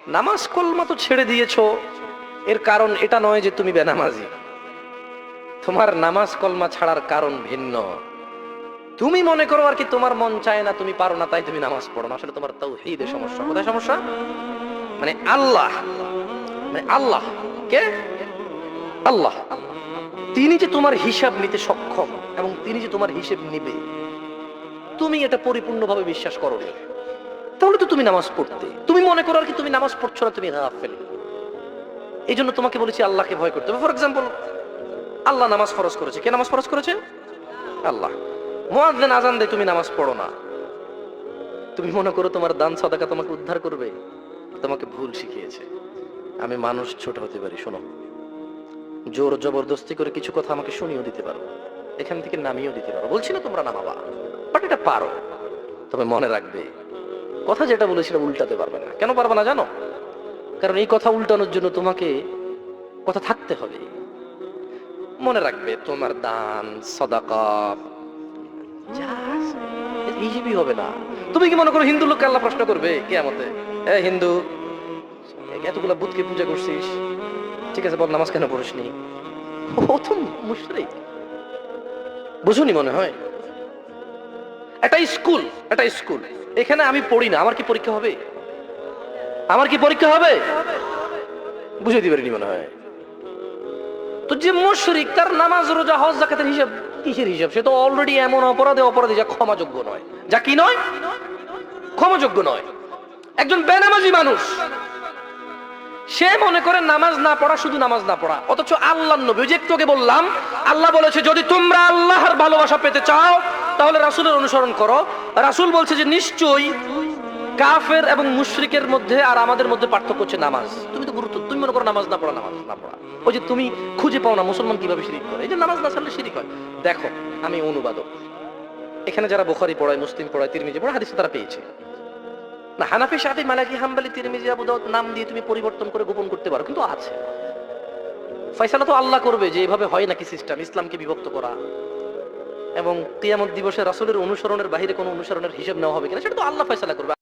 নামাজ কলমা তো ছেড়ে দিয়েছো, এর কারণ এটা নয় যে তুমি বেনামাজি। তোমার নামাজ কলমা ছাড়ার কারণ ভিন্ন। তুমি মনে করো আর কি তোমার মন চায় না, তুমি পারো না, তাই তুমি নামাজ পড়ো না। আসলে তোমার তাওহীদে সমস্যা। কোথায় সমস্যা? মানে আল্লাহ, মানে আল্লাহ কে? আল্লাহ তিনি যে তোমার হিসাব নিতে সক্ষম এবং তিনি যে তোমার হিসেব নিবে, তুমি এটা পরিপূর্ণভাবে বিশ্বাস করো না, তাহলে তো তুমি নামাজ পড়তে। তুমি মনে করো আর কি তুমি নামাজ পড়ছো না, তুমি গাফেল। এই জন্য তোমাকে বলেছি আল্লাহকে ভয় করতে হবে। ফর এক্সাম্পল, আল্লাহ নামাজ ফরজ করেছে। কে নামাজ ফরজ করেছে? আল্লাহ। মুয়াজ্জিন আজান দেয়, তুমি নামাজ পড়ো না। তুমি মনে করো তোমার দান সাদাকা তোমাকে উদ্ধার করবে? তোমাকে ভুল শিখিয়েছে। আমি মানুষ, ছোট হতে পারি, শোনো, জোর জবরদস্তি করে কিছু কথা আমাকে শুনিয়েও দিতে পারো, এখান থেকে নামিয়েও দিতে পারো। বলছি না তোমরা নামাবা, বাট এটা পারো। তবে মনে রাখবে, কথা যেটা বলেছিলাম উল্টাতে পারবে না। কেন পারবে না জানো? কারণ এই কথা উল্টানোর জন্য তোমাকে কথা থাকতে হবে। মনে রাখবে, তোমার দান সাদাকা যা আছে, এর হিসেবই হবে না। তুমি কি মনে করো হিন্দু লোককে আল্লাহ প্রশ্ন করবে কিয়ামতে, এ হিন্দু, এতগুলা বুতকে পূজা করছিস, ঠিক আছে বল নামাজ কেন পড়িসনি? ও তো মুশরিক। বুঝুনি মনে হয়? একটা স্কুল, একটা স্কুল, এখানে আমি পড়ি না, আমার কি পরীক্ষা হবে? আমার কি পরীক্ষা হবে? বুঝাইতে পারিনি মনে হয়। তো যে মুশরিক, তার নামাজ রোজা হজ যাকাতের হিসাব কিসের হিসাব? সে তো অলরেডি এমন অপরাধী যা ক্ষমাযোগ্য নয়। যা কি নয়? ক্ষমাযোগ্য নয়। একজন বেনামাজি মানুষ, সে মনে করে নামাজ না পড়া শুধু নামাজ না পড়া, অথচ আল্লাহর নবী, যে একটু আগে বললাম, আল্লাহ বলেছে যদি তোমরা আল্লাহর ভালোবাসা পেতে চাও তাহলে রাসূলের অনুসরণ করো। রাসূল বলছে যে নিশ্চয়ই কাফের এবং মুশরিকের মধ্যে আর আমাদের মধ্যে পার্থক্য হচ্ছে নামাজ। তুমি তো গুরুত্ব, তুমি মনে করো নামাজ না পড়া, নামাজ না পড়া। ওই যে তুমি খুঁজে পাও না মুসলমান কিভাবে শিরিক করে, এই যে নামাজ না ছাড়লে শিরিক হয়। দেখো, আমি অনুবাদক, এখানে যারা বুখারী পড়ায়, মুসলিম পড়ায়, তিরমিজি পড়ায়, হাদিস তারা পেয়েছে না। হানাফি, শাফি, মালিকি, হাম্বলি, তিরমিজি, আবু দাউদ নাম দিয়ে তুমি পরিবর্তন করে গোপন করতে পারো, কিন্তু আছে। ফয়সালা তো আল্লাহ করবে যে এভাবে হয় নাকি সিস্টেম, ইসলামকে বিভক্ত করা এবং কিয়ামত দিবসে রাসূলের অনুসরণের বাইরে কোনো অনুসরণের হিসাব নেওয়া হবে কিনা, সেটা তো আল্লাহ ফয়সালা করবে।